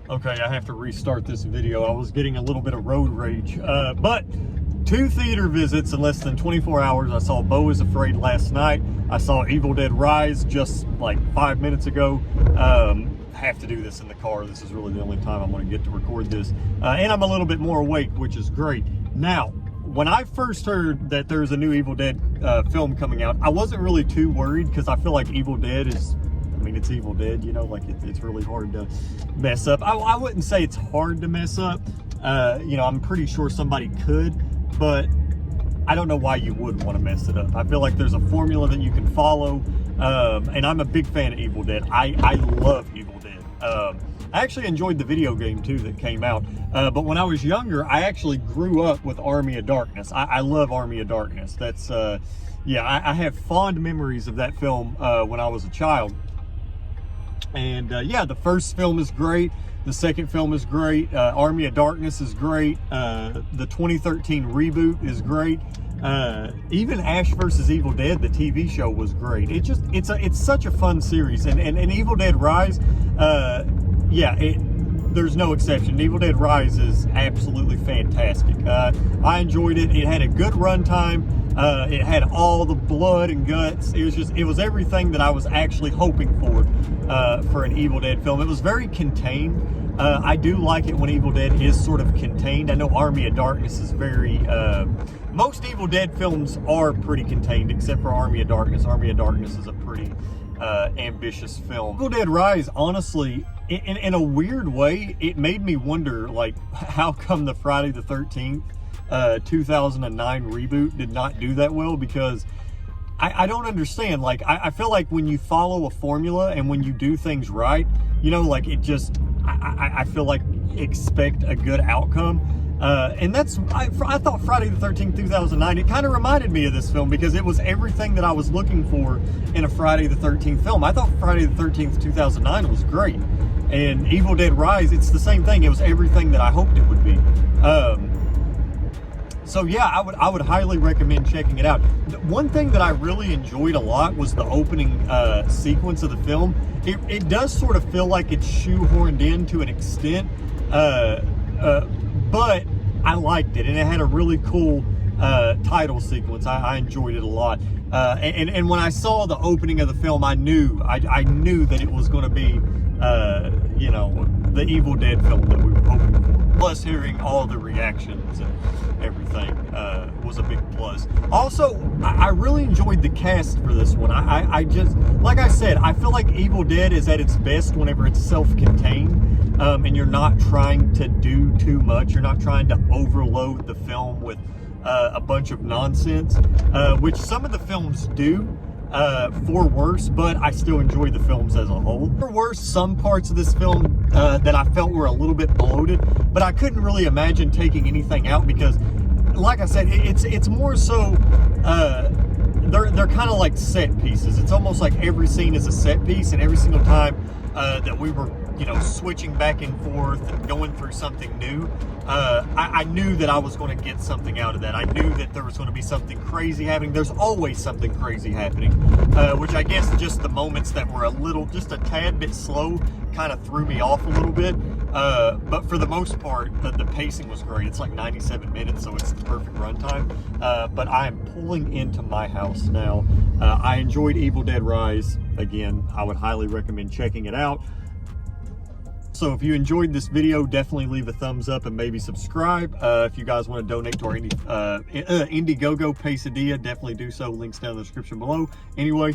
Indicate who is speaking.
Speaker 1: Okay, I have to restart this video. I was getting a little bit of road rage. But 2 theater visits in less than 24 hours. I saw Beau is Afraid last night. I saw Evil Dead Rise just like 5 minutes ago. Have to do this in the car. This is really the only time I'm going to get to record this. And I'm a little bit more awake, which is great. Now, when I first heard that there's a new Evil Dead film coming out, I wasn't really too worried because I feel like Evil Dead is, I mean, it's Evil Dead, you know, like it's really hard to mess up. I wouldn't say it's hard to mess up. You know, I'm pretty sure somebody could, but I don't know why you would want to mess it up. I feel like there's a formula that you can follow, and I'm a big fan of Evil Dead. I love Evil Dead. I actually enjoyed the video game too that came out, but when I was younger, I actually grew up with Army of Darkness. I love Army of Darkness. That's, yeah, I have fond memories of that film when I was a child. And yeah, the first film is great. The second film is great. Army of Darkness is great. The 2013 reboot is great. Even Ash vs. Evil Dead, the TV show, was great. It's such a fun series. And Evil Dead Rise, yeah, there's no exception. Evil Dead Rise is absolutely fantastic. I enjoyed it. It had a good runtime. It had all the blood and guts. It was everything that I was actually hoping for an Evil Dead film. It was very contained. I do like it when Evil Dead is sort of contained. I know Army of Darkness is very, most Evil Dead films are pretty contained except for Army of Darkness. Army of Darkness is a pretty ambitious film. Evil Dead Rise, honestly, in a weird way, it made me wonder, like, how come the Friday the 13th 2009 reboot did not do that well, because I don't understand. Like, I feel like when you follow a formula and when you do things right, you know, like, it just, I feel like expect a good outcome. And that's, I thought Friday the 13th, 2009, it kind of reminded me of this film because it was everything that I was looking for in a Friday the 13th film. I thought Friday the 13th, 2009 was great. And Evil Dead Rise, it's the same thing. It was everything that I hoped it would be. So yeah, I would highly recommend checking it out. One thing that I really enjoyed a lot was the opening sequence of the film. It does sort of feel like it's shoehorned in to an extent, but I liked it, and it had a really cool title sequence. I enjoyed it a lot. And when I saw the opening of the film, I knew that it was going to be, you know, the Evil Dead film that we were hoping for. Plus, hearing all the reactions and everything was a big plus. Also, I really enjoyed the cast for this one. I just, like I said, I feel like Evil Dead is at its best whenever it's self-contained, and you're not trying to do too much. You're not trying to overload the film with a bunch of nonsense, which some of the films do. For worse, but I still enjoy the films as a whole. For worse, some parts of this film that I felt were a little bit bloated, but I couldn't really imagine taking anything out because, like I said, it's more so they're kind of like set pieces. It's almost like every scene is a set piece, and every single time that we were, you know, switching back and forth and going through something new, I knew that I was going to get something out of that. I knew that there was going to be something crazy happening. There's always something crazy happening, which I guess just the moments that were just a tad bit slow kind of threw me off a little bit. But for the most part, the pacing was great. It's like 97 minutes, so it's the perfect runtime. But I am pulling into my house now. I enjoyed Evil Dead Rise. Again, I would highly recommend checking it out. So if you enjoyed this video, definitely leave a thumbs up and maybe subscribe. If you guys want to donate to our Indiegogo Quesadilla, definitely do so. Links down in the description below. Anyway,